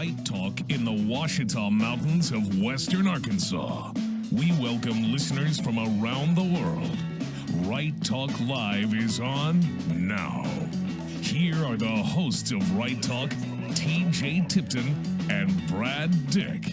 RighTalk in the Ouachita Mountains of western Arkansas. We welcome listeners from around the world. RighTalk Live is on now. Here are the hosts of RighTalk, TJ Tipton and Brad Dick.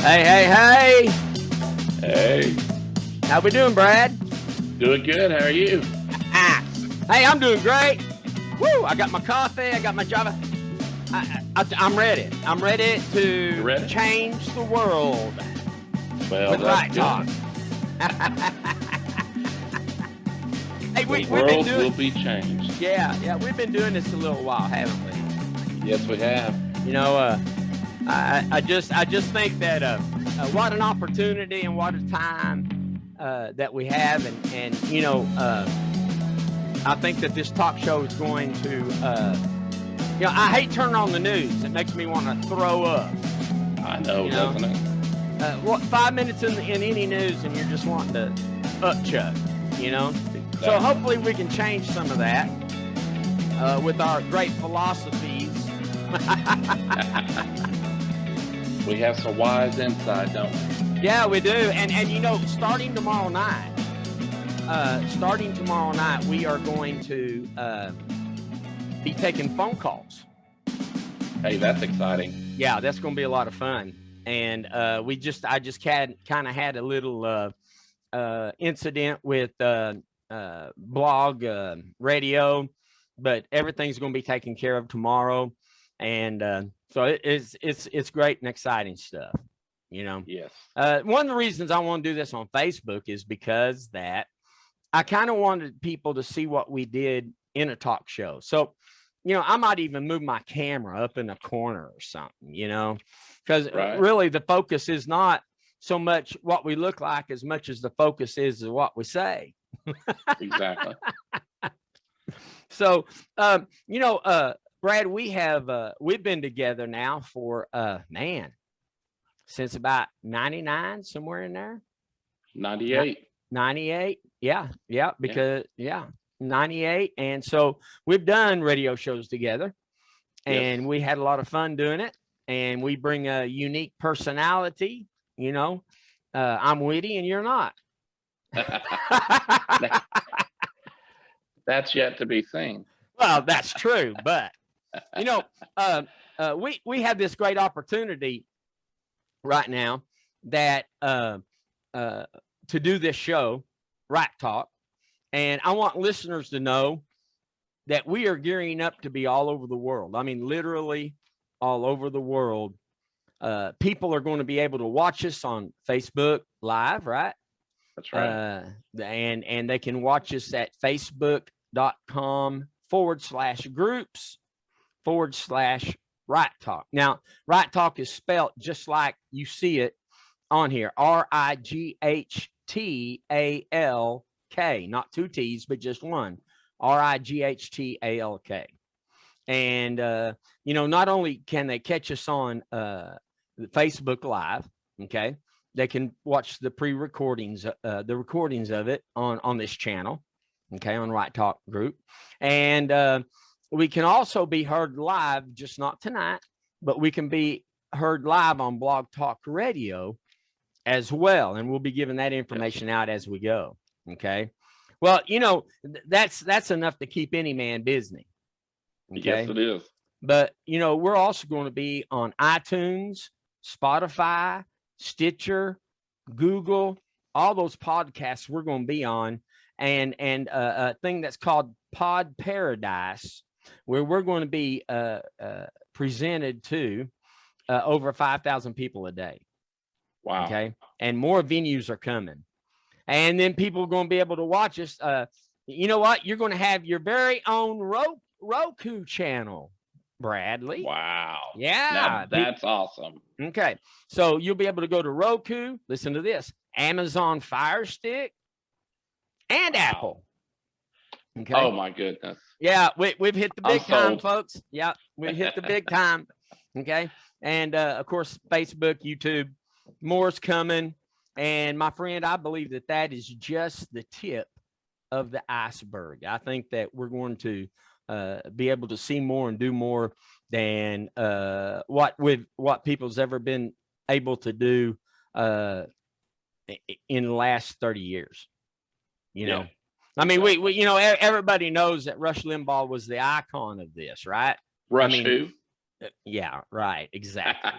Hey. Hey. How we doing, Brad? Doing good. How are you? Hey, I'm doing great. Woo! I got my coffee. I got my Java. I'm ready. I'm ready to change the world. Well, with RighTalk. Hey, the world will be changed. Yeah. We've been doing this a little while, haven't we? Yes, we have. You know, I just think that what an opportunity and what a time that we have, and you know, I think that this talk show is going to, you know, I hate turning on the news. It makes me want to throw up. I know, doesn't it? What 5 minutes in any news and you're just wanting to upchuck, you know? Exactly. So hopefully we can change some of that with our great philosophies. We have some wise insight, don't we? Yeah, we do. And you know, starting tomorrow night, we are going to be taking phone calls. Hey, that's exciting. Yeah, that's going to be a lot of fun. And I just kind of had a little incident with blog radio, but everything's going to be taken care of tomorrow. And so it's great and exciting stuff, you know. Yes. One of the reasons I want to do this on Facebook is because that I kind of wanted people to see what we did in a talk show. So, you know, I might even move my camera up in a corner or something, you know, because really the focus is not so much what we look like as much as the focus is what we say. Exactly. So, you know, Brad, we've been together now for since about 99, somewhere in there. 98. 98. Yeah. Because 98. And so we've done radio shows together, and we had a lot of fun doing it. And we bring a unique personality, you know. I'm witty and you're not. That's yet to be seen. Well, that's true, but you know, we have this great opportunity right now that to do this show, RighTalk, and I want listeners to know that we are gearing up to be all over the world. I mean, literally all over the world. People are going to be able to watch us on Facebook Live, right? That's right. And they can watch us at facebook.com/groups/RighTalk. Now, RighTalk is spelled just like you see it on here. RighTalk, not two T's, but just one. RighTalk. And, you know, not only can they catch us on Facebook Live, okay, they can watch the recordings of it on this channel, okay, on RighTalk group. And we can also be heard live, just not tonight, but we can be heard live on Blog Talk Radio as well. And we'll be giving that information out as we go. Okay. Well, you know, that's enough to keep any man busy. Okay? Yes, it is. But, you know, we're also going to be on iTunes, Spotify, Stitcher, Google, all those podcasts we're going to be on, and a thing that's called Pod Paradise, where we're going to be presented to over 5,000 people a day. Wow. Okay. And more venues are coming. And then people are going to be able to watch us. You know what? You're going to have your very own Roku channel. Bradley. Wow. Yeah. Now that's awesome. Okay. So you'll be able to go to Roku, listen to this, Amazon Fire Stick, and Wow. Apple. Okay. Oh my goodness. Yeah, we've hit the big time, sold. folks. Yeah, we hit the big time. Okay. And of course, Facebook, YouTube, more's coming. And my friend, I believe that is just the tip of the iceberg. I think that we're going to be able to see more and do more than what people's ever been able to do in the last 30 years. You know, I mean, we you know, everybody knows that Rush Limbaugh was the icon of this, right? Rush who? Yeah, right, exactly.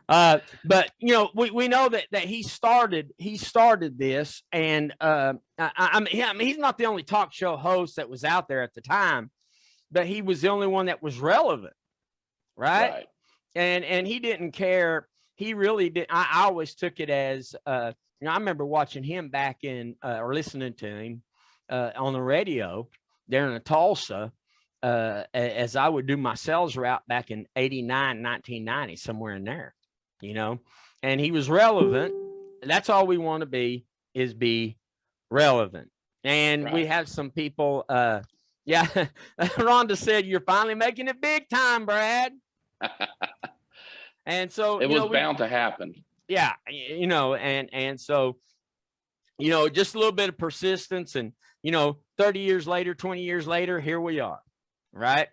But you know, we know that he started this, and I mean, he's not the only talk show host that was out there at the time, but he was the only one that was relevant, right? And he didn't care. He really did. I always took it as you know, I remember watching him back in or listening to him on the radio there in Tulsa. As I would do my sales route back in 89, 1990, somewhere in there, you know, and he was relevant. That's all we want to be, is be relevant. And we have some people, yeah, Rhonda said, you're finally making it big time, Brad. And so it was bound to happen. Yeah, you know, and so, you know, just a little bit of persistence, and, you know, 30 years later, 20 years later, here we are. Right.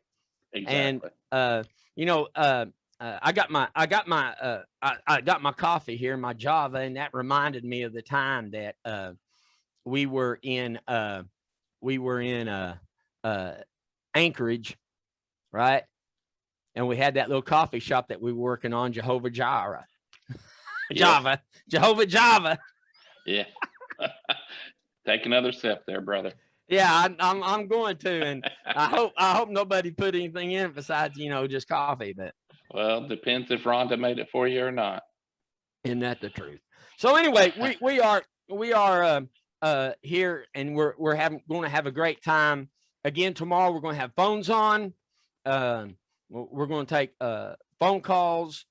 Exactly. And you know, I got my coffee here, my Java, and that reminded me of the time that we were in Anchorage, right? And we had that little coffee shop that we were working on, Jehovah Jireh. Jehovah Java. Yeah. Take another sip there, brother. Yeah, I'm going to, and I hope nobody put anything in besides, you know, just coffee. But well, depends if Rhonda made it for you or not. Isn't that the truth? So anyway, we are here, and we're going to have a great time again tomorrow. We're going to have phones on. We're going to take phone calls.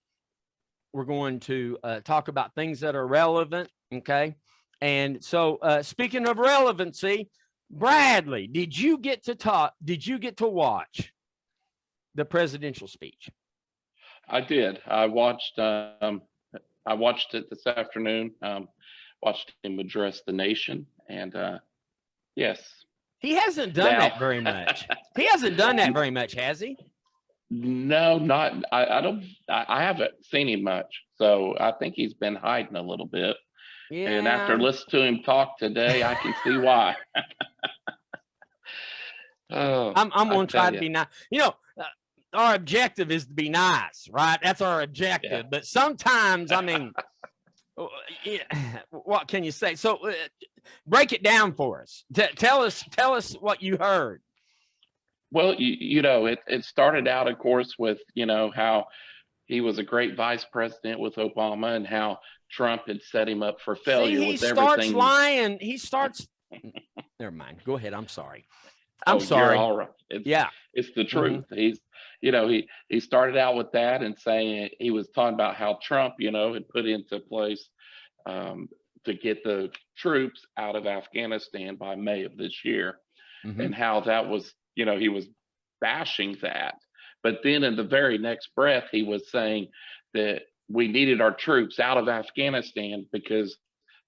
We're going to talk about things that are relevant. Okay, and so speaking of relevancy. Bradley, did you get to watch the presidential speech? I did. I watched it this afternoon. Watched him address the nation, and yes. He hasn't done that very much. He hasn't done that very much, has he? No, not. I haven't seen him much, so I think he's been hiding a little bit. Yeah. And after listening to him talk today, I can see why. I'm going to try to be nice. You know, our objective is to be nice, right? That's our objective. Yeah. But sometimes, I mean, what can you say? So break it down for us. Tell us what you heard. Well, you know, it started out, of course, with, you know, how he was a great vice president with Obama, and how Trump had set him up for failure with everything. He starts lying. He starts. Never mind. Go ahead. I'm sorry. I'm sorry. You're all right. It's the truth. Mm-hmm. He's, you know, he started out with that and saying, he was talking about how Trump, you know, had put into place to get the troops out of Afghanistan by May of this year, mm-hmm. and how that was, you know, he was bashing that. But then in the very next breath, he was saying that we needed our troops out of Afghanistan because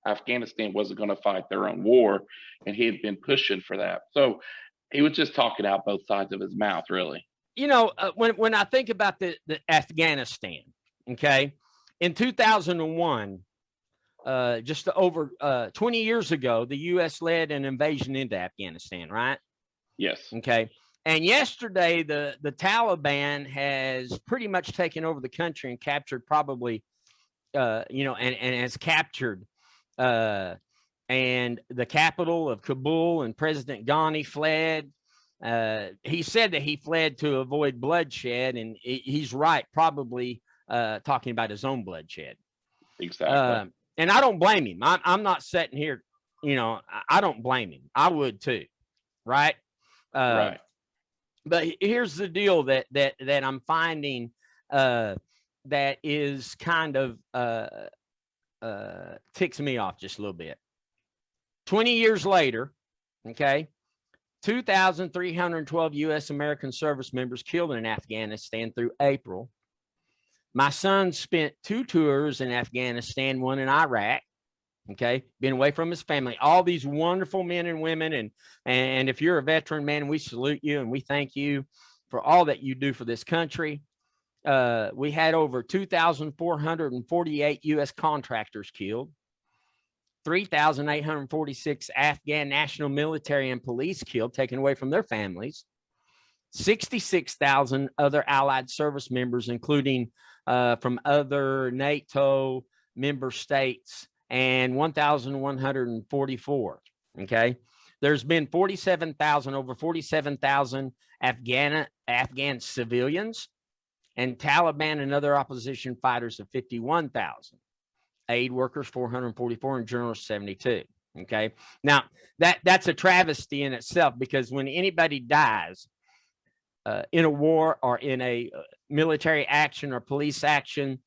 Afghanistan wasn't going to fight their own war, and he had been pushing for that. So he was just talking out both sides of his mouth, really. You know, when I think about the Afghanistan, okay, in 2001, just over 20 years ago, the U.S. led an invasion into Afghanistan, right? Yes. Okay. And yesterday, the Taliban has pretty much taken over the country and captured probably, you know, and has captured and the capital of Kabul, and President Ghani fled. He said that he fled to avoid bloodshed, and he's right, probably talking about his own bloodshed. Exactly. And I don't blame him. I'm not sitting here, you know, I don't blame him. I would too, right? Right. But here's the deal that I'm finding that is kind of ticks me off just a little bit. 20 years later, okay, 2,312 U.S. American service members killed in Afghanistan through April. My son spent 2 tours in Afghanistan, 1 in Iraq. Okay, been away from his family. All these wonderful men and women, and if you're a veteran, man, we salute you and we thank you for all that you do for this country. We had over 2,448 U.S. contractors killed, 3,846 Afghan national military and police killed, taken away from their families, 66,000 other allied service members, including from other NATO member states, and 1,144. Okay. There's been over 47,000 Afghan civilians, and Taliban and other opposition fighters of 51,000. Aid workers 444, and journalists 72. Okay. Now that's a travesty in itself, because when anybody dies in a war or in a military action or police action,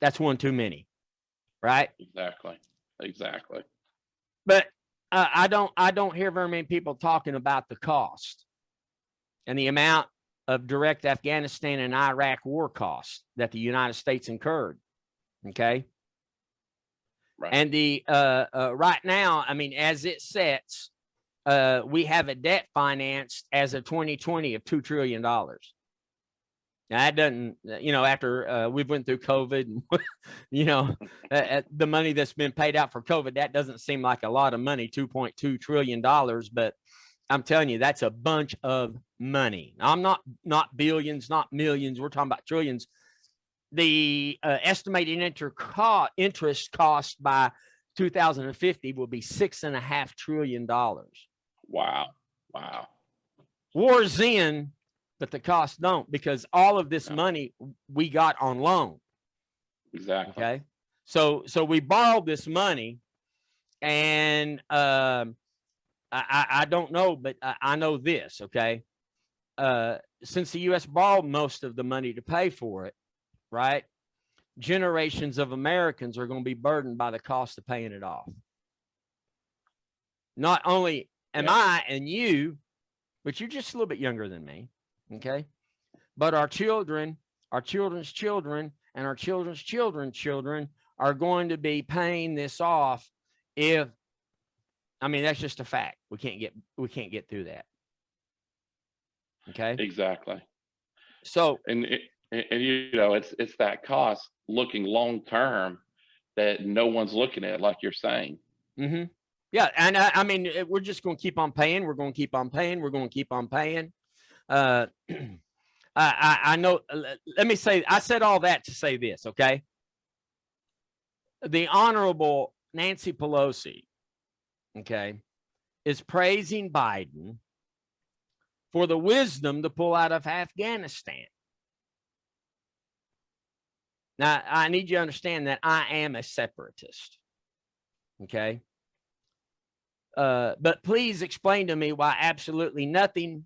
that's one too many. Right? Exactly. But I don't hear very many people talking about the cost and the amount of direct Afghanistan and Iraq war costs that the United States incurred. Okay. Right. And the right now, I mean, as it sets, we have a debt financed as of 2020 of $2 trillion. Now, that doesn't, after we've went through COVID, and, the money that's been paid out for COVID, that doesn't seem like a lot of money, $2.2 trillion. But I'm telling you, that's a bunch of money. I'm not billions, not millions. We're talking about trillions. The estimated interest cost by 2050 will be $6.5 trillion. Wow. War's in, but the costs don't, because all of this money we got on loan. Exactly. Okay. So we borrowed this money, and I don't know, but I know this. Okay. Since the U.S. borrowed most of the money to pay for it, right? Generations of Americans are going to be burdened by the cost of paying it off. Not only am I and you, but you're just a little bit younger than me. Okay. But our children, our children's children, and our children's children's children are going to be paying this off. That's just a fact. We can't get through that. Okay. Exactly. So, and it's that cost looking long term that no one's looking at, like you're saying. Mm-hmm. Yeah. And we're just going to keep on paying. We're going to keep on paying. We're going to keep on paying. I know, let me say, I said all that to say this. Okay. The Honorable Nancy Pelosi, okay, is praising Biden for the wisdom to pull out of Afghanistan. Now, I need you to understand that I am a separatist. Okay. But please explain to me why absolutely nothing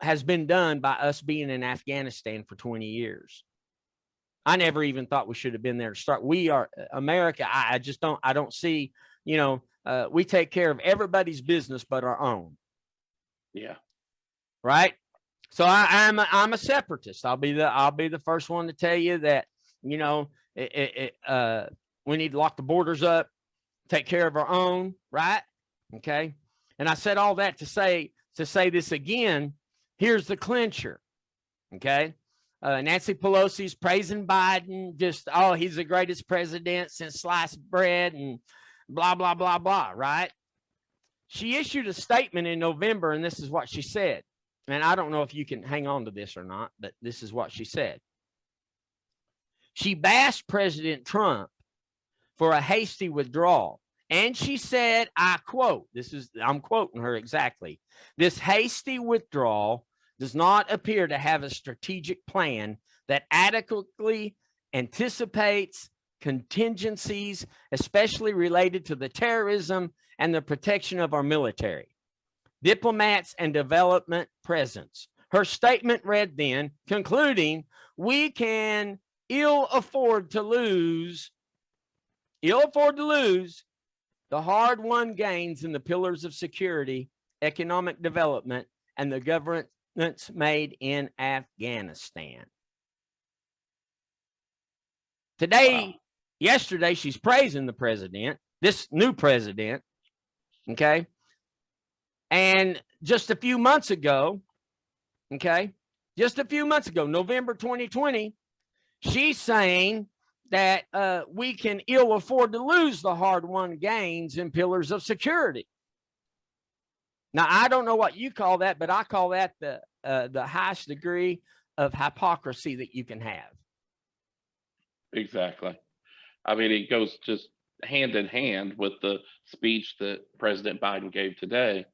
has been done by us being in Afghanistan for 20 years. I never even thought we should have been there to start. We are America. I don't see, we take care of everybody's business but our own. Yeah. Right. So I'm a separatist. I'll be the first one to tell you that, we need to lock the borders up, take care of our own. Right. Okay. And I said all that to say this again. Here's the clincher. Okay. Nancy Pelosi's praising Biden, he's the greatest president since sliced bread and blah, blah, blah, blah. Right. She issued a statement in November, and this is what she said. And I don't know if you can hang on to this or not, but this is what she said. She bashed President Trump for a hasty withdrawal. And she said, I quote, I'm quoting her exactly. This hasty withdrawal does not appear to have a strategic plan that adequately anticipates contingencies, especially related to the terrorism and the protection of our military. diplomats, and development presence. Her statement read then, concluding, we can ill afford to lose the hard-won gains in the pillars of security, economic development, and the governance made in Afghanistan. Yesterday, she's praising the president, this new president, okay? And just a few months ago, November 2020, she's saying that we can ill afford to lose the hard-won gains in pillars of security. Now, I don't know what you call that, but I call that the highest degree of hypocrisy that you can have. Exactly. I mean, it goes just hand in hand with the speech that President Biden gave today,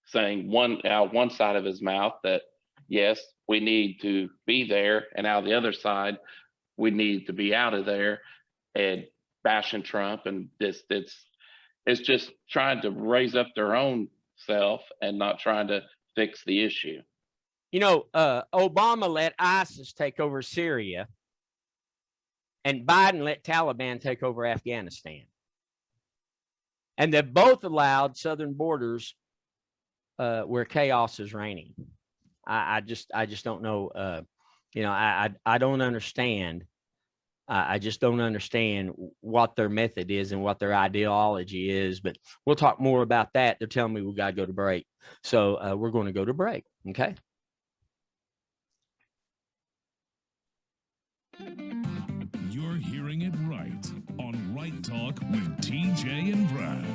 saying out one side of his mouth that, yes, we need to be there, and out the other side, we need to be out of there, and bashing Trump. And it's just trying to raise up their own self and not trying to fix the issue. You know, Obama let ISIS take over Syria, and Biden let Taliban take over Afghanistan. And they've both allowed southern borders where chaos is reigning. I just don't know. I don't understand. I just don't understand what their method is and what their ideology is. But we'll talk more about that. They're telling me we got to go to break. So we're going to go to break. Okay. You're hearing it right on Right Talk with TJ and Brad.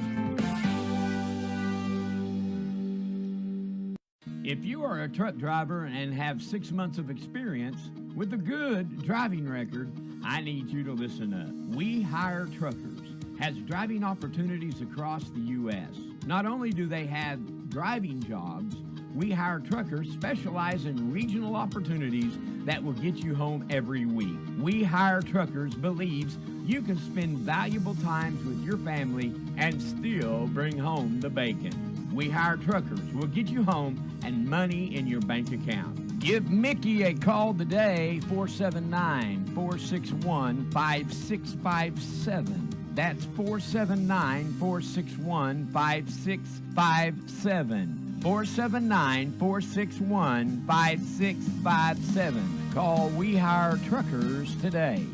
If you are a truck driver and have 6 months of experience with a good driving record, I need you to listen up. We Hire Truckers has driving opportunities across the U.S. Not only do they have driving jobs, We Hire Truckers specialize in regional opportunities that will get you home every week. We Hire Truckers believes you can spend valuable times with your family and still bring home the bacon. We Hire Truckers will get you home and money in your bank account. Give Mickey a call today, 479-461-5657. That's 479-461-5657. 479-461-5657. Call We Hire Truckers today.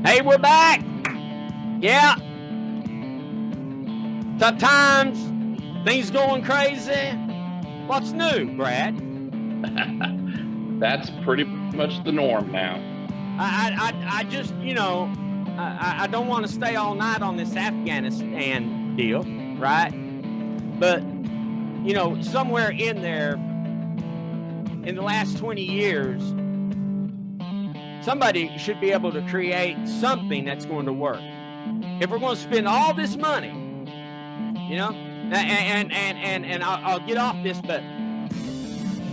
Hey, we're back. Yeah. Tough times. Things going crazy. What's new, Brad? That's pretty much the norm now. I just, I don't want to stay all night on this Afghanistan deal, right? But, somewhere in there, in the last 20 years, somebody should be able to create something that's going to work. If we're going to spend all this money, and I'll get off this, but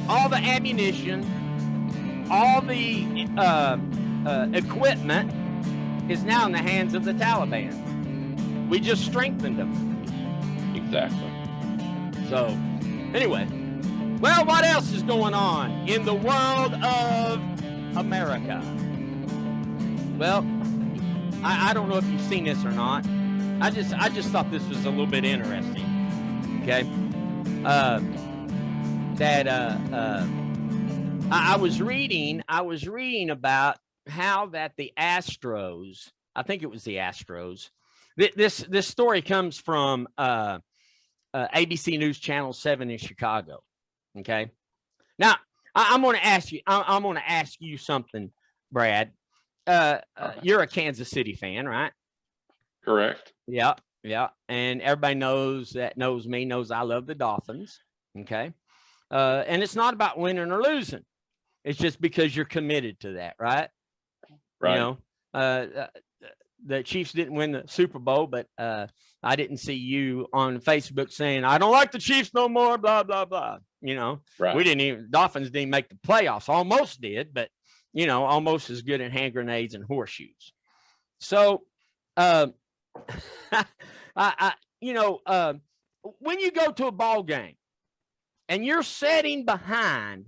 all the ammunition, all the equipment is now in the hands of the Taliban. We just strengthened them. Exactly. So, anyway, well, what else is going on in the world of America? Well, I don't know if you've seen this or not. I just thought this was a little bit interesting. Okay, I was reading about how that the Astros, I think it was the Astros. This story comes from ABC News Channel 7 in Chicago. Okay, now I'm going to ask you. I'm going to ask you something, Brad. You're a Kansas City fan, right? Correct. Yeah. And everybody knows me, knows I love the Dolphins. Okay. And it's not about winning or losing. It's just because you're committed to that, right? Right. the Chiefs didn't win the Super Bowl, but I didn't see you on Facebook saying, I don't like the Chiefs no more, blah, blah, blah. You know, Right. Dolphins didn't make the playoffs. Almost did, but, you know, almost as good at hand grenades and horseshoes. So, when you go to a ball game and you're sitting behind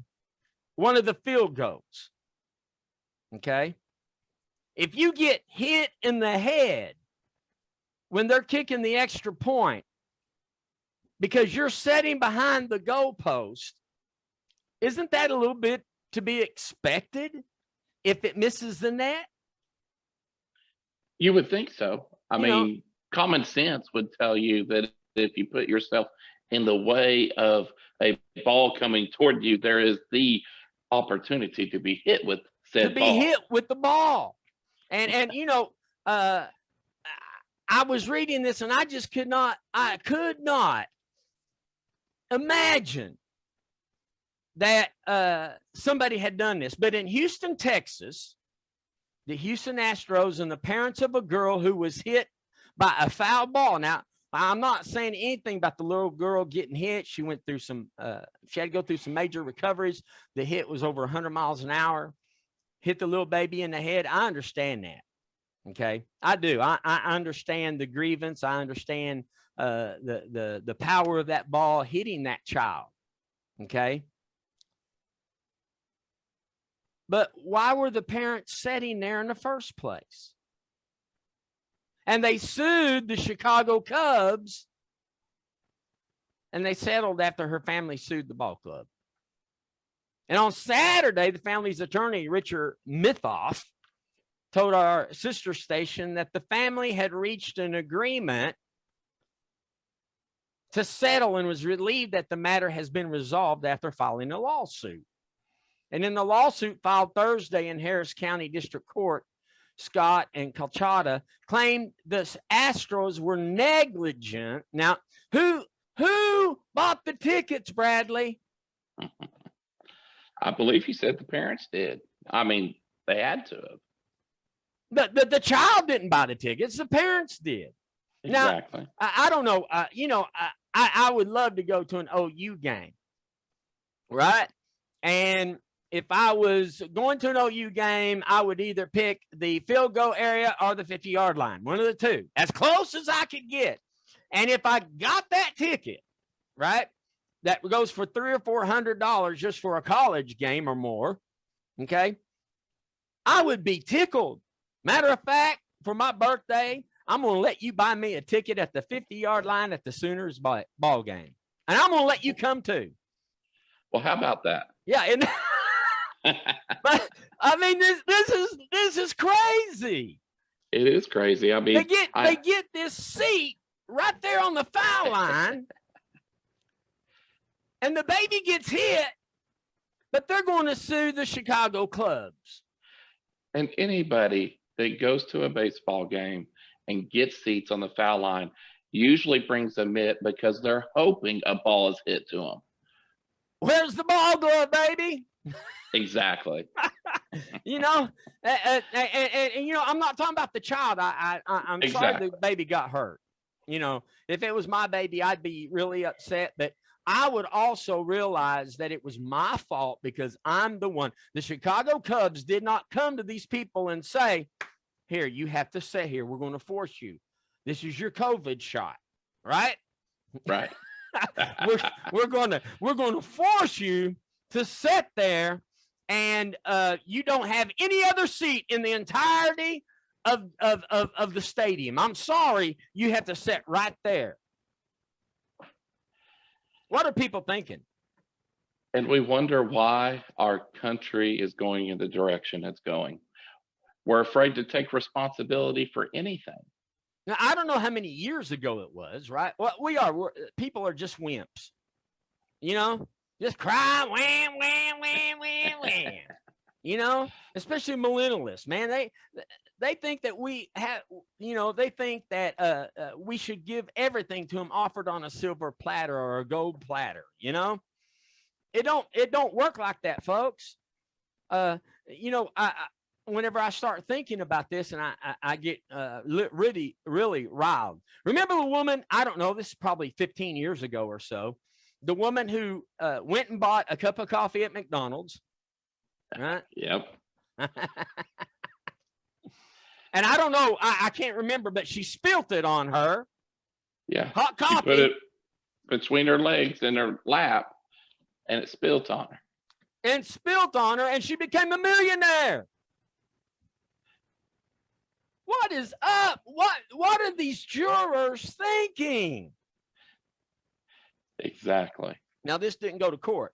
one of the field goals, okay, if you get hit in the head when they're kicking the extra point because you're sitting behind the goalpost, isn't that a little bit to be expected if it misses the net? You would think so. I mean, common sense would tell you that if you put yourself in the way of a ball coming toward you, there is the opportunity to be hit with said ball. Hit with the ball. And I was reading this and I could not imagine that somebody had done this. But in Houston, Texas, the Houston Astros and the parents of a girl who was hit by a foul ball. Now, I'm not saying anything about the little girl getting hit. She went through she had to go through some major recoveries. The hit was over 100 miles an hour. Hit the little baby in the head. I understand that. Okay. I do. I understand the grievance. I understand the power of that ball hitting that child. Okay. But why were the parents sitting there in the first place? And they sued the Chicago Cubs, and they settled after her family sued the ball club. And on Saturday, the family's attorney, Richard Mithoff, told our sister station that the family had reached an agreement to settle and was relieved that the matter has been resolved after filing a lawsuit. And in the lawsuit filed Thursday in Harris County District Court, Scott and Calchada claimed the Astros were negligent. Now, who bought the tickets, Bradley? I believe he said the parents did. I mean, they had to have. The child didn't buy the tickets. The parents did. Exactly. Now, I don't know. I would love to go to an OU game, right? And if I was going to an OU game, I would either pick the field goal area or the 50-yard line, one of the two, as close as I could get. And if I got that ticket, right, that goes for $300 or $400 just for a college game or more, okay, I would be tickled. Matter of fact, for my birthday, I'm going to let you buy me a ticket at the 50-yard line at the Sooners ball game. And I'm going to let you come too. Well, how about that? Yeah. And but I mean, this is crazy. It is crazy. I mean, they get this seat right there on the foul line, and the baby gets hit, but they're going to sue the Chicago Cubs. And anybody that goes to a baseball game and gets seats on the foul line usually brings a mitt because they're hoping a ball is hit to them. Where's the ball glove, baby? Exactly. And I'm not talking about the child. I'm sorry the baby got hurt. If it was my baby, I'd be really upset. But I would also realize that it was my fault because I'm the one. The Chicago Cubs did not come to these people and say, here, you have to sit here. We're going to force you. This is your COVID shot, right? Right. we're going to force you to sit there, and you don't have any other seat in the entirety of the stadium. I'm sorry, you have to sit right there. What are people thinking? And we wonder why our country is going in the direction it's going. We're afraid to take responsibility for anything. Now, I don't know how many years ago it was, right? Well, people are just wimps, just cry, wham, wham, wham, wham, wham. Especially millennialists, man. They think that we have, they think that we should give everything to them offered on a silver platter or a gold platter. It don't work like that, folks. whenever I start thinking about this, and I get really, really riled. Remember the woman, I don't know, this is probably 15 years ago or so, the woman who went and bought a cup of coffee at McDonald's, right? Yep. And I don't know, I can't remember, but she spilt it on her. Yeah. Hot She coffee. put it between her legs in her lap, and it spilled on her. And spilt on her, and she became a millionaire. What is up? What are these jurors thinking? Exactly. Now, this didn't go to court,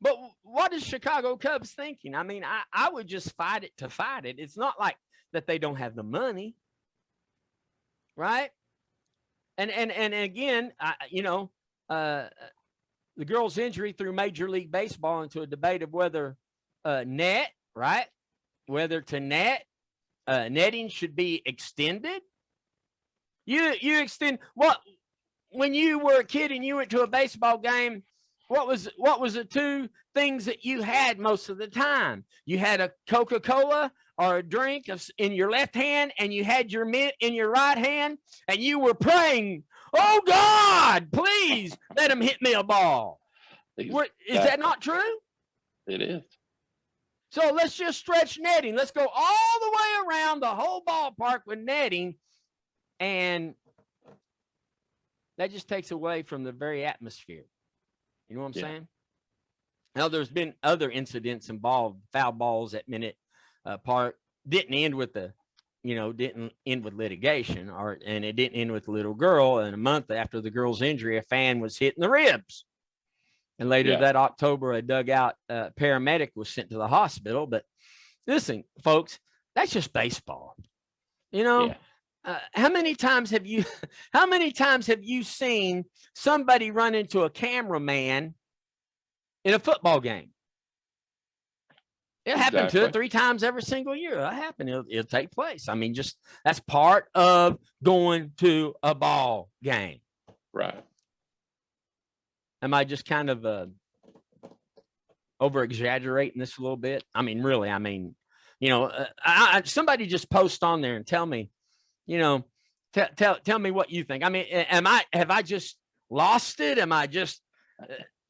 but what is Chicago Cubs thinking? I mean, I would just fight it to fight it. It's not like that they don't have the money, right? And again, the girl's injury threw Major League Baseball into a debate of whether net, right? Whether to net, netting should be extended. You extend what? When you were a kid and you went to a baseball game, what was the two things that you had most of the time? You had a Coca-Cola or a drink in your left hand, and you had your mint in your right hand, and you were praying, "Oh God, please let him hit me a ball." Exactly. Is that not true? It is. So let's just stretch netting. Let's go all the way around the whole ballpark with netting, and that just takes away from the very atmosphere. You know what I'm saying? Now, there's been other incidents involved, foul balls at Minute Park. Didn't end with litigation, and it didn't end with the little girl. And a month after the girl's injury, a fan was hit in the ribs. And later that October, a dugout paramedic was sent to the hospital. But listen, folks, that's just baseball. You know, how many times have you seen somebody run into a cameraman in a football game? It happened 2 or 3 times every single year. That happened. It'll take place. I mean, just that's part of going to a ball game. Right. Am I just kind of over exaggerating this a little bit? I mean, really, somebody just post on there and tell me, tell me what you think. I mean, have I just lost it? Am I just,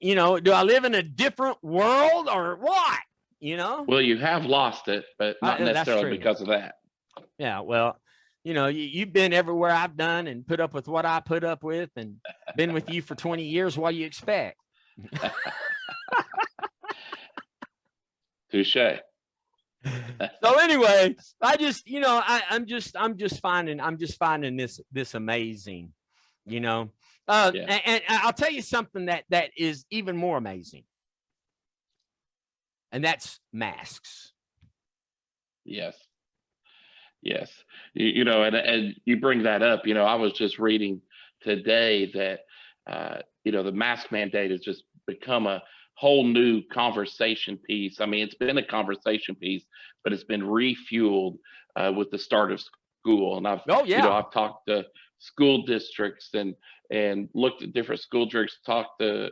do I live in a different world or what? Well, you have lost it, but not necessarily because of that. Yeah. Well, you've been everywhere I've done and put up with what I put up with, and been with you for 20 years. What do you expect? Touche. So anyway, I just, I'm just finding this amazing, and I'll tell you something that is even more amazing. And that's masks. Yes. And you bring that up. I was just reading today that, the mask mandate has just become a whole new conversation piece. I mean, it's been a conversation piece, but it's been refueled with the start of school. And I've talked to school districts and looked at different school districts, talked to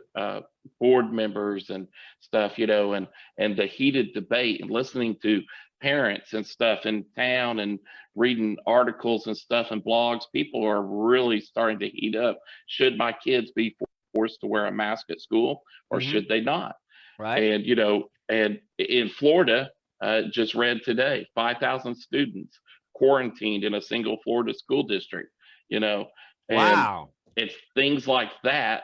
board members and stuff, and the heated debate, and listening to parents and stuff in town and reading articles and stuff and blogs. People are really starting to heat up. Should my kids be forced to wear a mask at school, or should they not? Right. And, and in Florida, just read today, 5,000 students quarantined in a single Florida school district, and wow. It's things like that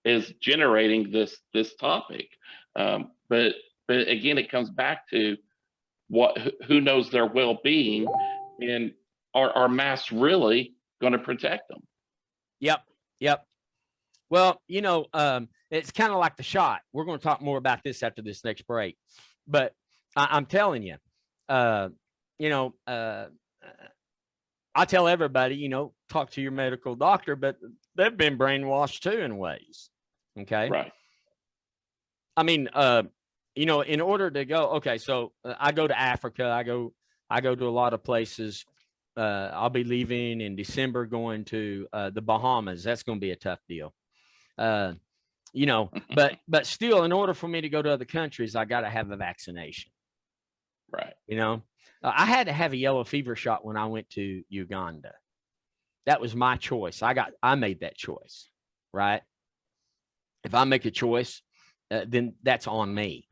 is generating this topic. But again, it comes back to who knows their well-being, and are masks really going to protect them? Yep. Well, it's kind of like the shot. We're going to talk more about this after this next break, but I'm telling you, I tell everybody, talk to your medical doctor, but they've been brainwashed too in ways. Okay. Right. I mean, in order to go, okay, so I go to Africa, I go to a lot of places. I'll be leaving in December, going to the Bahamas. That's going to be a tough deal. But still, in order for me to go to other countries, I got to have a vaccination. Right. You know, I had to have a yellow fever shot when I went to Uganda. That was my choice. I made that choice, right? If I make a choice, then that's on me.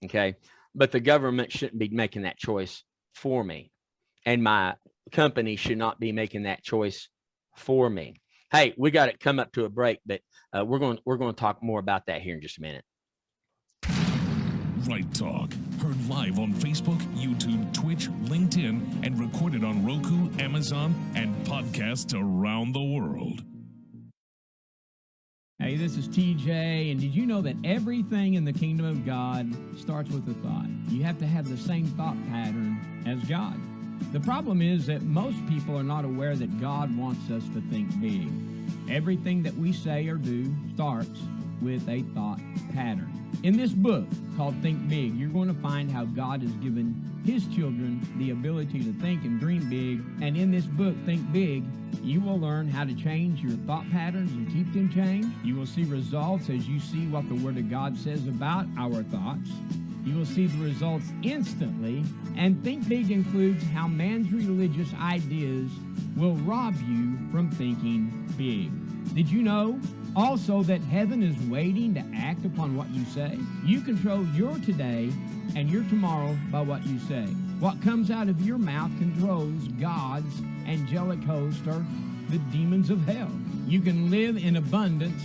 Okay. But the government shouldn't be making that choice for me. And my company should not be making that choice for me. Hey, we got to come up to a break, but we're going to talk more about that here in just a minute. Right Talk, heard live on Facebook, YouTube, Twitch, LinkedIn, and recorded on Roku, Amazon, and podcasts around the world. Hey, this is TJ, and did you know that everything in the kingdom of God starts with a thought? You have to have the same thought pattern as God. The problem is that most people are not aware that God wants us to think big. Everything that we say or do starts with a thought pattern. In this book called Think Big, you're going to find how God has given his children the ability to think and dream big. And in this book, Think Big, you will learn how to change your thought patterns and keep them changed. You will see results as you see what the Word of God says about our thoughts. You will see the results instantly. And Think Big includes how man's religious ideas will rob you from thinking big. Did you know also that heaven is waiting to act upon what you say? You control your today and your tomorrow by what you say. What comes out of your mouth controls God's angelic host or the demons of hell. You can live in abundance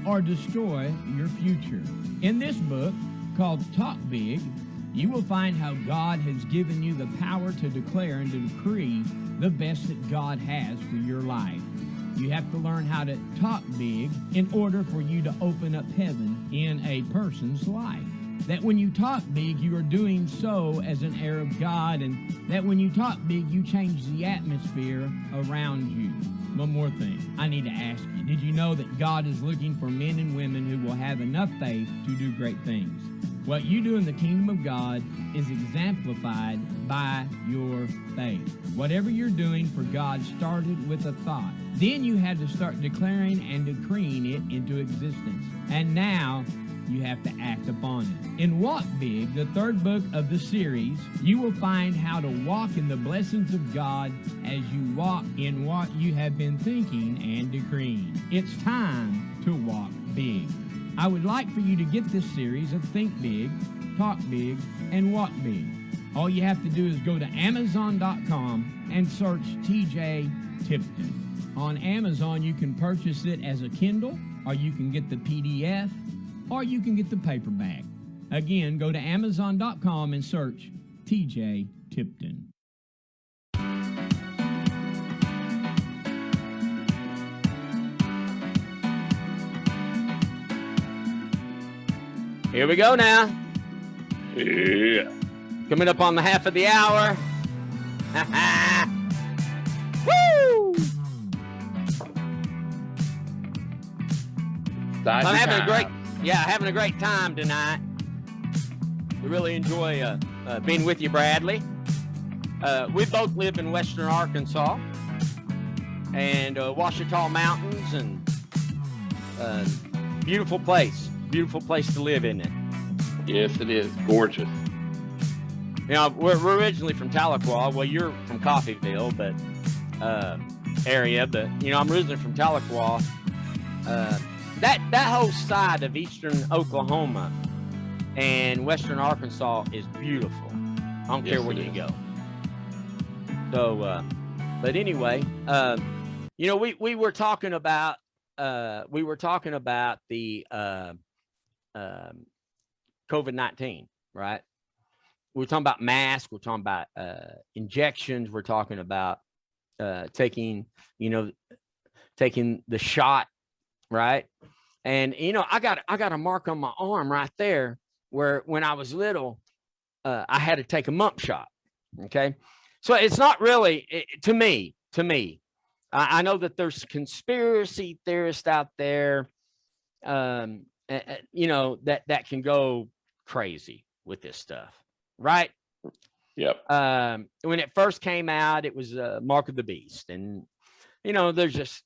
or destroy your future. In this book called Talk Big, you will find how God has given you the power to declare and to decree the best that God has for your life. You have to learn how to talk big in order for you to open up heaven in a person's life. That when you talk big, you are doing so as an heir of God, and that when you talk big, you change the atmosphere around you. One more thing I need to ask you. Did you know that God is looking for men and women who will have enough faith to do great things? What you do in the kingdom of God is exemplified by your faith. Whatever you're doing for God started with a thought. Then you had to start declaring and decreeing it into existence. And now you have to act upon it. In Walk Big, the third book of the series, you will find how to walk in the blessings of God as you walk in what you have been thinking and decreeing. It's time to walk big. I would like for you to get this series of Think Big, Talk Big, and Walk Big. All you have to do is go to Amazon.com and search TJ Tipton. On Amazon, you can purchase it as a Kindle, or you can get the PDF, or you can get the paperback. Again, go to Amazon.com and search TJ Tipton. Here we go now. Yeah. Coming up on the half of the hour. Woo! I'm having a great time tonight. We really enjoy being with you, Bradley. We both live in Western Arkansas and Ouachita Mountains, and beautiful place to live, isn't it? Yes, it is. Gorgeous. You know, we're originally from Tahlequah. Well, you're from Coffeyville, but area. But you know, I'm originally from Tahlequah. That whole side of eastern Oklahoma and western Arkansas is beautiful. I don't care where you go. So, but anyway, you know, we were talking about the COVID-19, right? We're talking about masks. We're talking about injections. We're talking about taking the shot, right? And you know, I got a mark on my arm right there where when I was little, I had to take a mump shot. Okay, so it's not really to me. I know that there's conspiracy theorists out there, you know, that can go crazy with this stuff, right? Yep. When it first came out, it was Mark of the Beast, and you know, there's just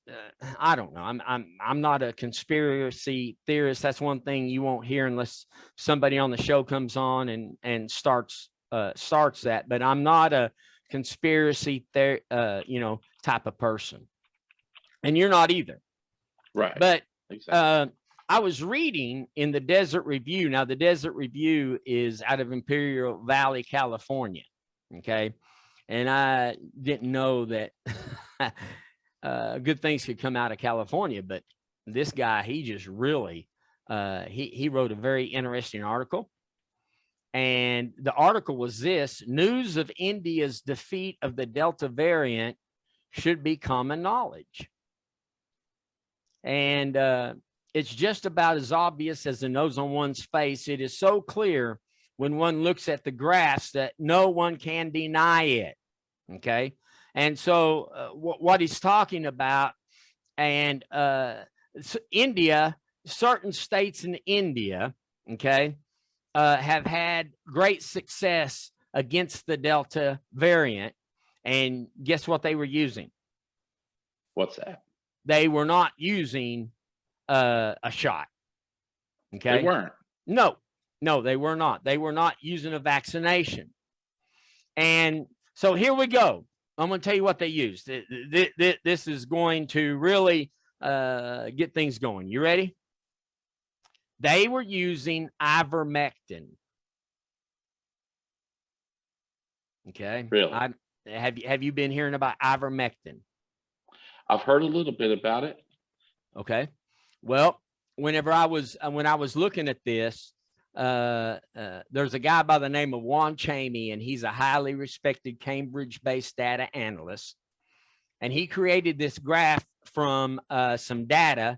I don't know. I'm not a conspiracy theorist. That's one thing you won't hear unless somebody on the show comes on and starts starts that, but I'm not a conspiracy type of person, and you're not either. Right. But exactly. I was reading in the Desert Review. Now, the Desert Review is out of Imperial Valley, California. Okay. And I didn't know that good things could come out of California, but this guy, he just really, he wrote a very interesting article. And the article was this: news of India's defeat of the Delta variant should be common knowledge. And it's just about as obvious as the nose on one's face. It is so clear when one looks at the graphs that no one can deny it. Okay. And so what he's talking about, and India, certain states in India, okay, have had great success against the Delta variant. And guess what they were using? What's that? They were not using a shot. Okay. They weren't. No, they were not. They were not using a vaccination. And so here we go. I'm going to tell you what they used. This is going to really get things going. You ready? They were using ivermectin. Okay. Really? Have you been hearing about ivermectin? I've heard a little bit about it. Okay. Well, when I was looking at this, there's a guy by the name of Juan Chamey, and he's a highly respected Cambridge-based data analyst. And he created this graph from some data.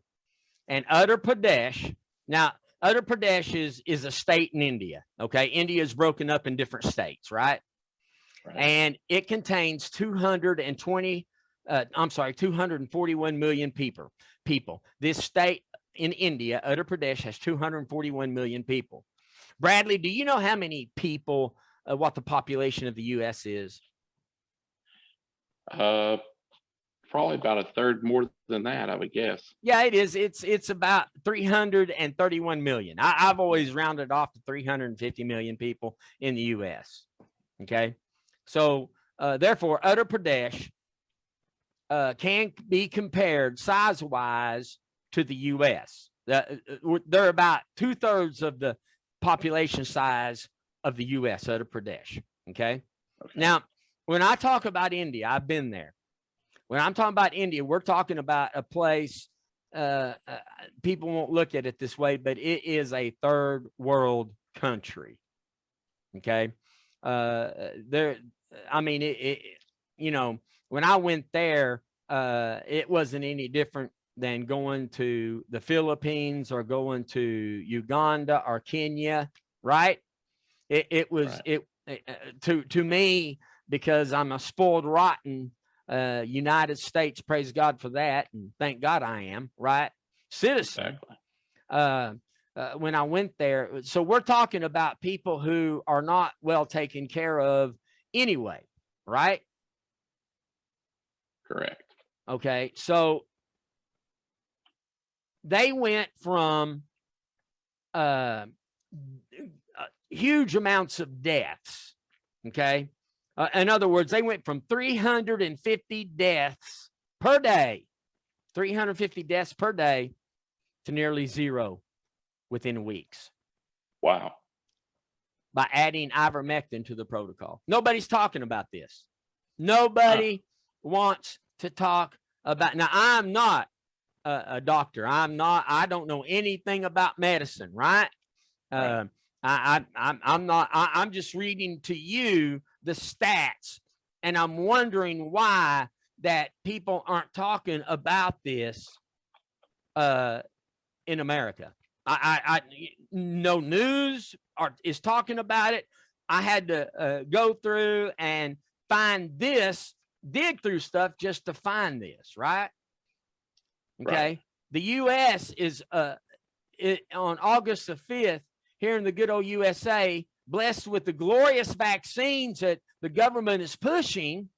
And Uttar Pradesh, now Uttar Pradesh is a state in India. Okay. India is broken up in different states, right? And it contains 241 million people. This state in India, Uttar Pradesh, has 241 million people. Bradley, do you know how many people, what the population of the U.S. is? Probably about a third more than that, I would guess. Yeah, it is. It's about 331 million. I've always rounded off to 350 million people in the U.S. Okay. So therefore, Uttar Pradesh can be compared size-wise to the U.S. They're about 2/3 of the population size of the U.S., Uttar Pradesh. Okay. Now, when I talk about India, I've been there. When I'm talking about India, we're talking about a place, people won't look at it this way, but it is a third world country. Okay. When I went there, it wasn't any different than going to the Philippines or going to Uganda or Kenya, right? It was to me, because I'm a spoiled rotten United States, praise God for that, and thank God I am, right? Citizen. Exactly. When I went there, so we're talking about people who are not well taken care of anyway, right? Correct. Okay, so they went from huge amounts of deaths. Okay, in other words, they went from 350 deaths per day, 350 deaths per day, to nearly zero within weeks. Wow. By adding ivermectin to the protocol. Nobody's talking about this. Nobody wants to talk about. Now, I'm not a doctor. I don't know anything about medicine, right? I'm not. I'm just reading to you the stats, and I'm wondering why that people aren't talking about this in America. No news is talking about it. I had to go through and find this, dig through stuff just to find this, right? Okay. Right. The U.S. is on August the 5th, here in the good old USA, blessed with the glorious vaccines that the government is pushing.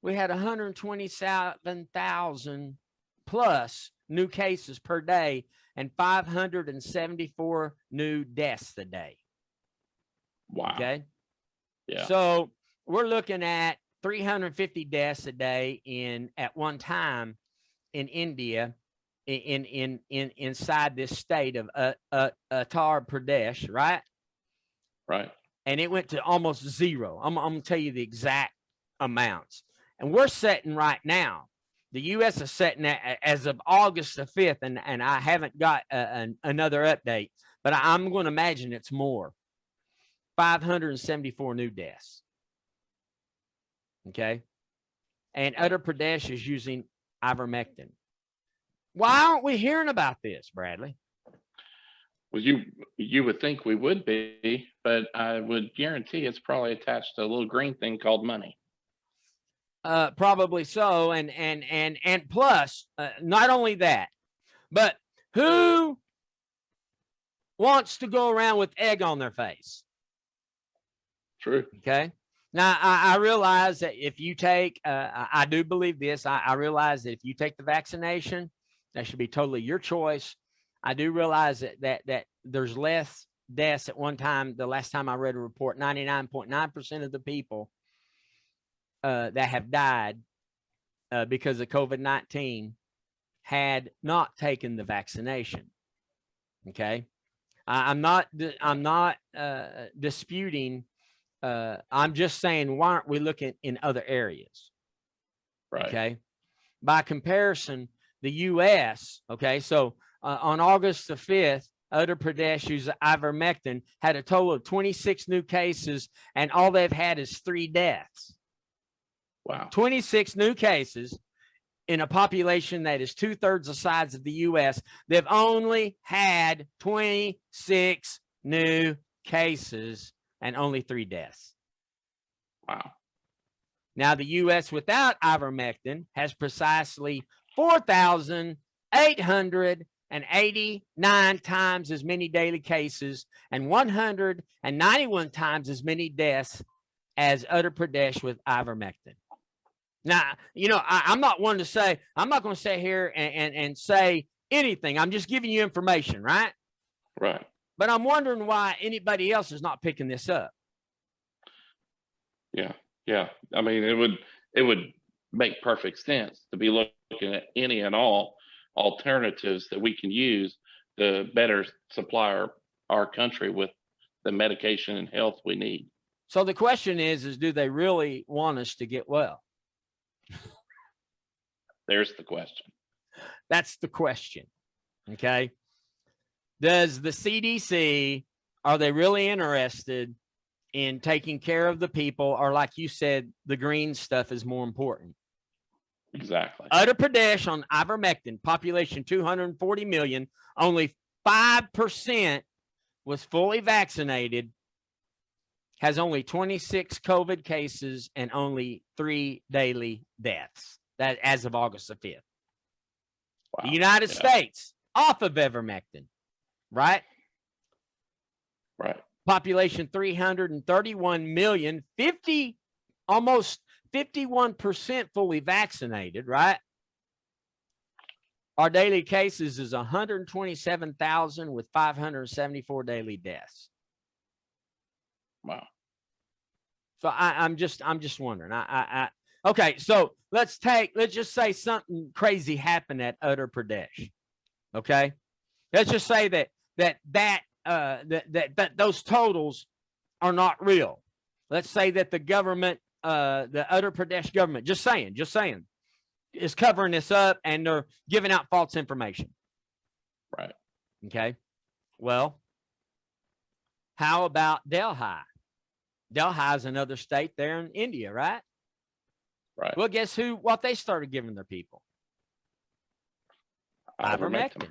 We had 127,000 plus new cases per day and 574 new deaths a day. Wow. Okay. Yeah. So we're looking at 350 deaths a day at one time in India, inside this state of Uttar Pradesh, right? Right. And it went to almost zero. I'm going to tell you the exact amounts. And we're setting right now. The U.S. is setting that as of August the 5th, and I haven't got another update, but I'm going to imagine it's more. 574 new deaths. Okay. And Uttar Pradesh is using ivermectin. Why aren't we hearing about this, Bradley? Well, you would think we would be, but I would guarantee it's probably attached to a little green thing called money. Probably so. And plus, not only that, but who wants to go around with egg on their face? True. Okay. Now, I realize that if you take, I do believe this. I realize that if you take the vaccination, that should be totally your choice. I do realize that there's less deaths at one time. The last time I read a report, 99.9% of the people that have died because of COVID-19 had not taken the vaccination. Okay. I'm not disputing. I'm just saying, why aren't we looking in other areas? Right. Okay. By comparison, the U.S., okay, so on August the 5th, Uttar Pradesh, who's ivermectin, had a total of 26 new cases, and all they've had is 3 deaths. Wow. 26 new cases in a population that is 2/3 the size of the U.S. They've only had 26 new cases and only 3 deaths. Wow. Now, the U.S. without ivermectin has precisely 4,889 times as many daily cases and 191 times as many deaths as Uttar Pradesh with ivermectin. Now, I'm not one to say, I'm not going to sit here and say anything. I'm just giving you information, right? Right. But I'm wondering why anybody else is not picking this up. Yeah. Yeah. I mean, it would make perfect sense to be looking at any and all alternatives that we can use to better supply our country with the medication and health we need. So the question is do they really want us to get well? There's the question. That's the question. Okay. Does the CDC, are they really interested in taking care of the people, or like you said, the green stuff is more important? Exactly. Uttar Pradesh on ivermectin, population 240 million, only 5% was fully vaccinated, has only 26 COVID cases and only 3 daily deaths. That as of August the 5th. Wow. The United States off of ivermectin, right? Right. Population 331 million, almost 51% fully vaccinated, right? Our daily cases is 127,000 with 574 daily deaths. Wow. So I'm just wondering. Okay, so let's just say something crazy happened at Uttar Pradesh. Okay, let's just say that those totals are not real. Let's say that the government, the Uttar Pradesh government, just saying, is covering this up and they're giving out false information. Right. Okay. Well, how about Delhi? Delhi is another state there in India, right? Right. Well, guess what they started giving their people? Ivermectin.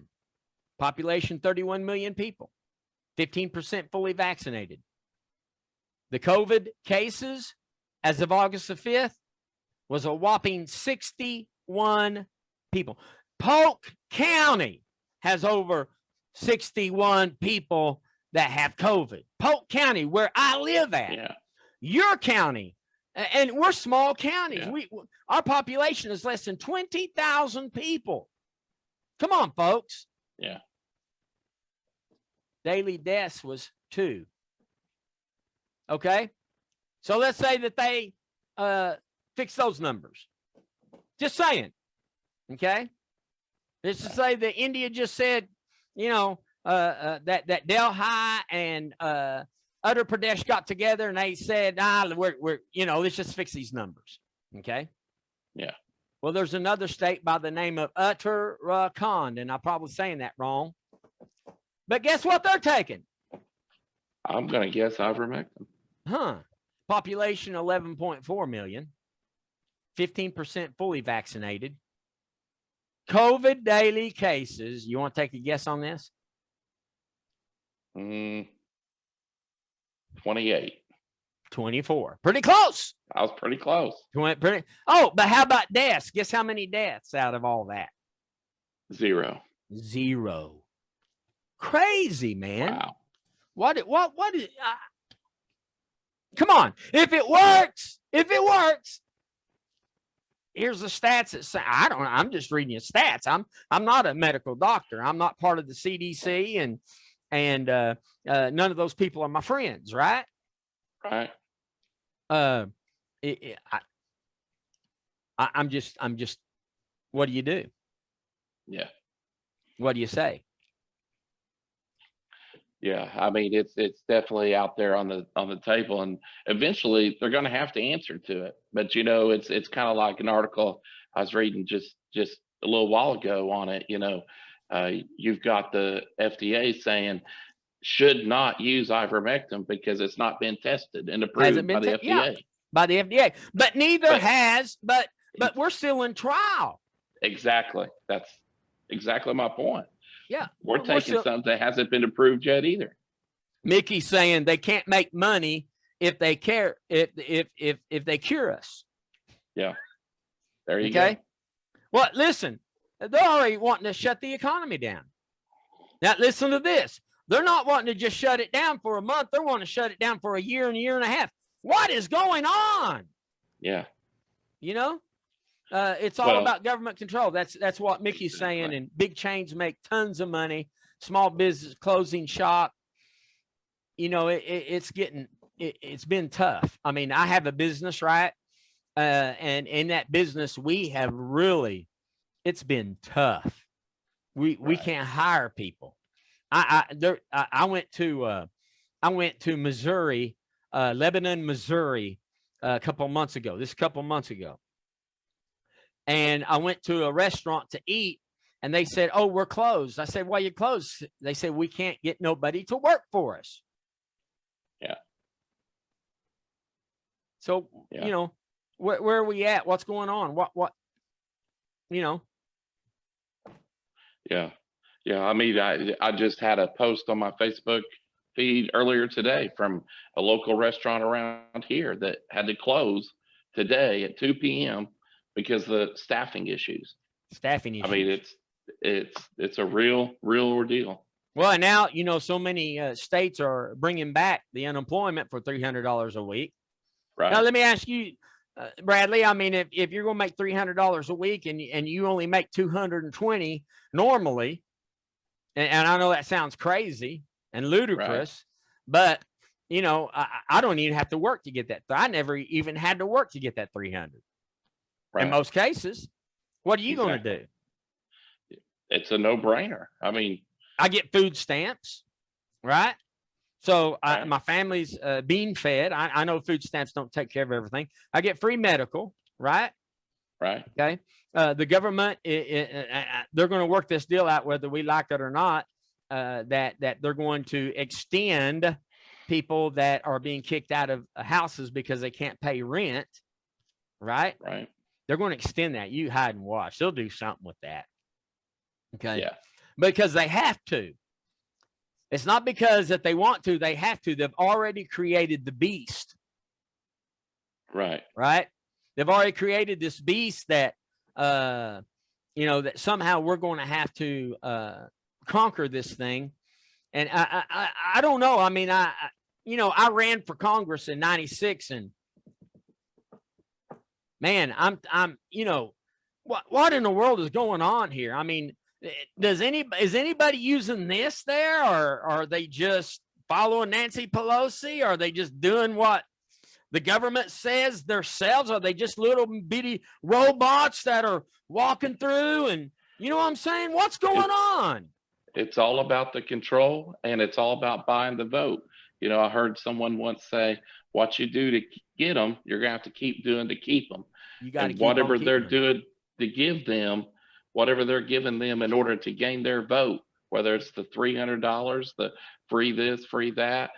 Population 31 million people, 15% fully vaccinated. The COVID cases as of August the 5th was a whopping 61 people. Polk County has over 61 people that have COVID. Polk County, where I live at. Yeah. Your county, and we're small counties. Yeah. Our population is less than 20,000 people. Come on, folks. Yeah. Daily deaths was 2. Okay. So let's say that they fix those numbers. Just saying. Okay. Let's just say that India just said, that Delhi and Uttar Pradesh got together and they said, we're let's just fix these numbers. Okay. Yeah. Well, there's another state by the name of Uttarakhand, and I'm probably saying that wrong. But guess what they're taking? I'm going to guess ivermectin. Population 11.4 million, 15% fully vaccinated. COVID daily cases. You want to take a guess on this? 28. 24. Pretty close. I was pretty close. But how about deaths? Guess how many deaths out of all that? 0. Crazy, man. Wow. What is come on. If it works, here's the stats that say, I'm just reading you stats. I'm not a medical doctor. I'm not part of the CDC and none of those people are my friends, right? Right. I'm just, what do you do? Yeah. What do you say? Yeah, I mean it's definitely out there on the table, and eventually they're going to have to answer to it. But it's kind of like an article I was reading just a little while ago on it. You've got the FDA saying should not use ivermectin because it's not been tested and approved by the FDA. Yeah, by the FDA, but neither has. But we're still in trial. Exactly. That's exactly my point. Yeah, we're taking something that hasn't been approved yet either. Mickey's saying they can't make money if they care if they cure us. Yeah, there you go. Well, listen, they're already wanting to shut the economy down. Now, listen to this. They're not wanting to just shut it down for a month. They're wanting to shut it down for a year and a half. What is going on? Yeah. It's all about government control. That's what Mickey's saying. And big chains make tons of money. Small business closing shop. It's been tough. I mean, I have a business, right? And in that business, we have it's been tough. We can't hire people. I went to Missouri, Lebanon, Missouri, a couple months ago. And I went to a restaurant to eat, and they said, "Oh, we're closed." I said, "Why you closed?" They said, "We can't get nobody to work for us." Yeah. So, where are we at? What's going on? What? Yeah. Yeah. I mean, I just had a post on my Facebook feed earlier today from a local restaurant around here that had to close today at 2 p.m. because of the staffing issues. I mean, it's a real ordeal. Well, now, so many states are bringing back the unemployment for $300 a week. Right. Now, let me ask you, Bradley, I mean, if you're going to make $300 a week and you only make $220 normally, and I know that sounds crazy and ludicrous, but, I don't even have to work to get that. I never even had to work to get that 300. Right. In most cases, what are you going to do? It's a no-brainer. I mean, I get food stamps, right? So my family's being fed. I know food stamps don't take care of everything. I get free medical, right? Right. Okay. The government, they're going to work this deal out, whether we like it or not, that they're going to extend people that are being kicked out of houses because they can't pay rent, right? Right. They're going to extend that. You hide and watch. They'll do something with that. Okay. Yeah. Because they have to. It's not because that they want to. They have to. They've already created the beast. Right. Right. They've already created this beast that, that somehow we're going to have to conquer this thing. And I don't know. I mean, I ran for Congress in '96 and, man, I'm what in the world is going on here? I mean, is anybody using this there, or are they just following Nancy Pelosi? Are they just doing what the government says themselves? Are they just little bitty robots that are walking through? And you know what I'm saying? What's going on? It's all about the control, and it's all about buying the vote. I heard someone once say, what you do to get them, you're going to have to keep doing to keep them. You got to keep whatever on they're them. doing to give them, whatever they're giving them in order to gain their vote, whether it's the $300, the free this, free that,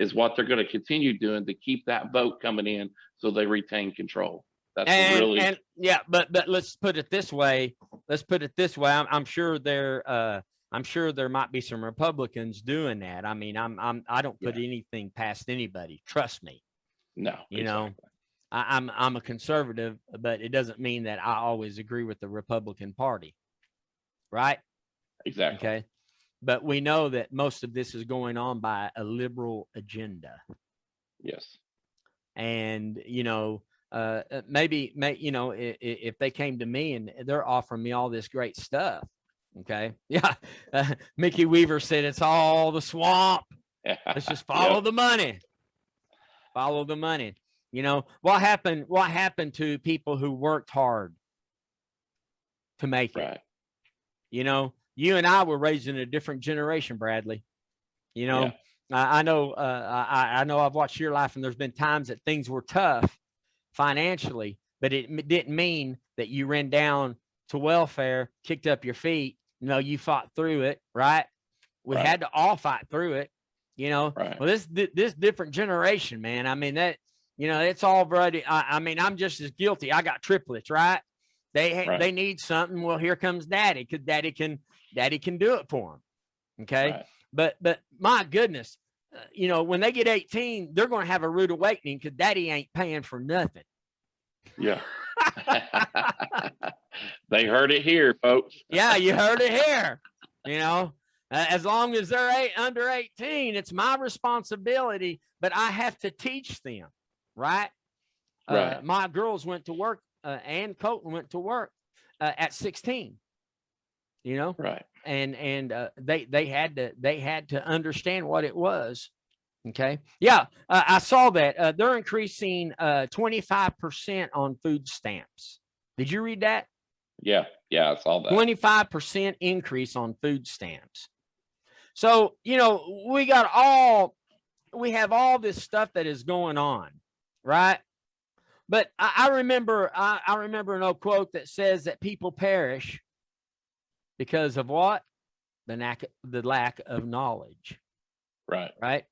is what they're going to continue doing to keep that vote coming in so they retain control. That's and yeah, but let's put it this way. I'm sure there might be some Republicans doing that. I mean, I don't put anything past anybody. Trust me. No, exactly. I'm a conservative, but it doesn't mean that I always agree with the Republican Party. Right? Exactly. Okay. But we know that most of this is going on by a liberal agenda. Yes. And, maybe, if they came to me and they're offering me all this great stuff. Okay. Yeah. Mickey Weaver said it's all the swamp. Let's just follow the money. Follow the money. What happened to people who worked hard to make it? Right. You and I were raised in a different generation, Bradley. I know I've watched your life, and there's been times that things were tough financially, but it didn't mean that you ran down to welfare, kicked up your feet. You fought through it, right? We had to all fight through it, Right. Well, this different generation, man. I mean, that, it's all bloody. I mean, I'm just as guilty. I got triplets, right? They need something. Well, here comes daddy, because daddy can do it for them. Okay. Right. But my goodness, when they get 18, they're going to have a rude awakening, because daddy ain't paying for nothing. Yeah. They heard it here, folks. Yeah, you heard it here. As long as they're under 18, it's my responsibility, but I have to teach them. Right. My girls went to work. Ann Colton went to work at 16. Right. And they had to understand what it was. Okay. Yeah. I saw that they're increasing 25% on food stamps. Did you read that? Yeah. I saw that. 25% increase on food stamps. So, we have all this stuff that is going on, right? But I remember an old quote that says that people perish because of what? The lack of knowledge. Right. Right.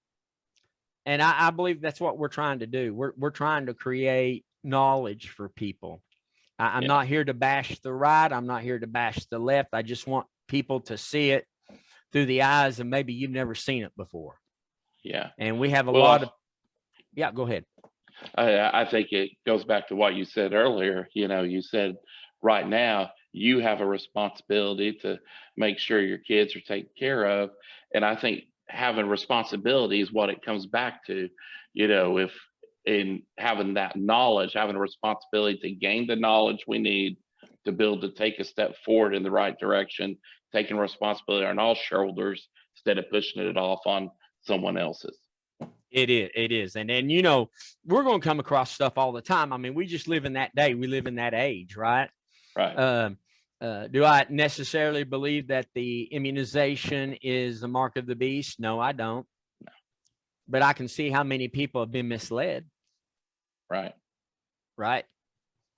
And I believe that's what we're trying to do. We're trying to create knowledge for people. I'm not here to bash the right. I'm not here to bash the left. I just want people to see it through the eyes of maybe you've never seen it before. Yeah. And we have a lot of. Yeah, go ahead. I think it goes back to what you said earlier. You said right now you have a responsibility to make sure your kids are taken care of. And I think having responsibility is what it comes back to. If in having that knowledge, having a responsibility to gain the knowledge we need to build, to take a step forward in the right direction, taking responsibility on our shoulders instead of pushing it off on someone else's. It is. And we're going to come across stuff all the time. I mean, we just live in that day. We live in that age, right? Right. Do I necessarily believe that the immunization is the mark of the beast? No, I don't. But I can see how many people have been misled. Right. Right.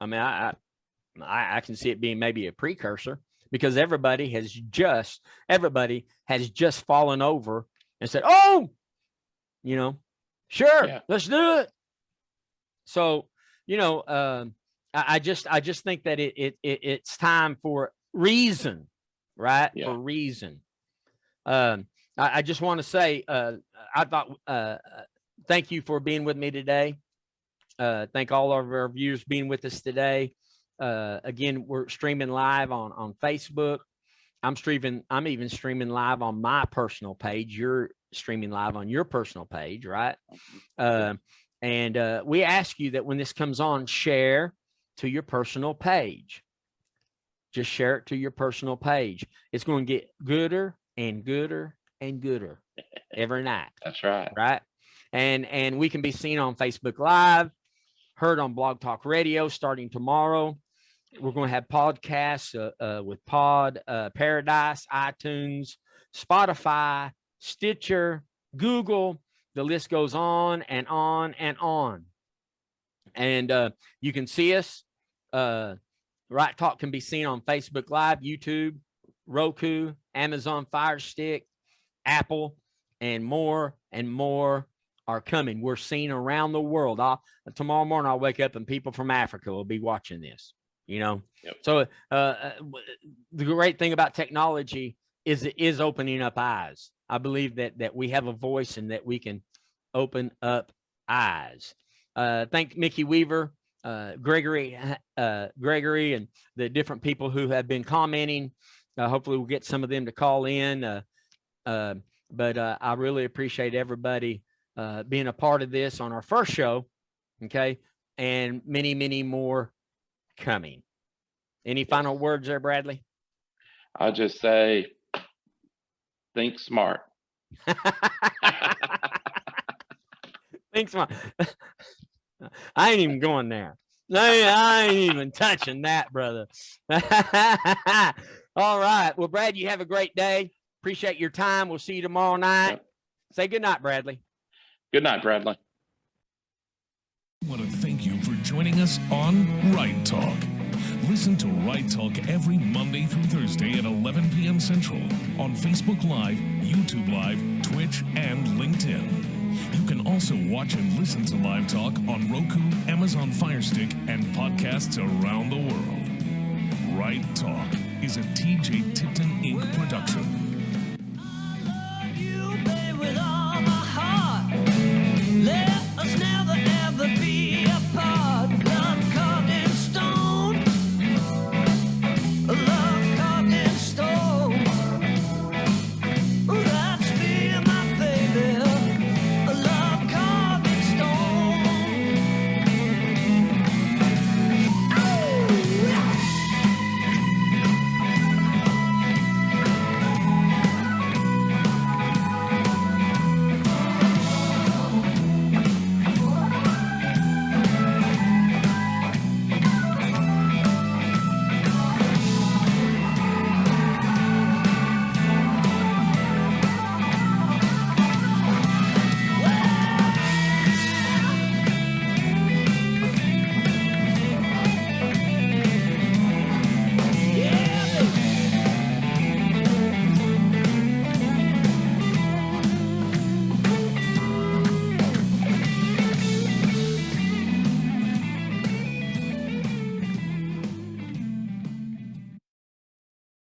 I mean, I can see it being maybe a precursor, because everybody has just fallen over and said, oh, sure, let's do it. So, I just think that it's time for reason, right? Yeah. For reason. I just want to say, I thought, thank you for being with me today. Thank all of our viewers being with us today. Again, we're streaming live on Facebook. I'm even streaming live on my personal page. You're streaming live on your personal page, right? And we ask you that when this comes on, share to your personal page. Just share it to your personal page. It's going to get gooder and gooder and gooder every night. That's right. Right. And we can be seen on Facebook Live, heard on Blog Talk Radio starting tomorrow. We're going to have podcasts with Paradise, iTunes, Spotify, Stitcher, Google. The list goes on and on and on. And you can see us. Right Talk can be seen on Facebook Live, YouTube, Roku, Amazon Fire Stick, Apple, and more are coming. We're seen around the world. Tomorrow morning, I'll wake up and people from Africa will be watching this, you know? Yep. So the great thing about technology is it is opening up eyes. I believe that we have a voice and that we can open up eyes. Thank Mickey Weaver, Gregory, and the different people who have been commenting. Hopefully we'll get some of them to call in. But I really appreciate everybody being a part of this on our first show. Okay. And many, many more coming. Any final words there, Bradley? I'll just say, think smart. Think smart. I ain't even going there. I ain't even touching that, brother. All right. Well, Brad, you have a great day. Appreciate your time. We'll see you tomorrow night. Yep. Say good night, Bradley. Good night, Bradley. I want to thank you for joining us on RighTalk. Listen to RighTalk every Monday through Thursday at 11 p.m. Central on Facebook Live, YouTube Live, Twitch, and LinkedIn. You can also watch and listen to Live Talk on Roku, Amazon Fire Stick, and podcasts around the world. RighTalk is a TJ Tipton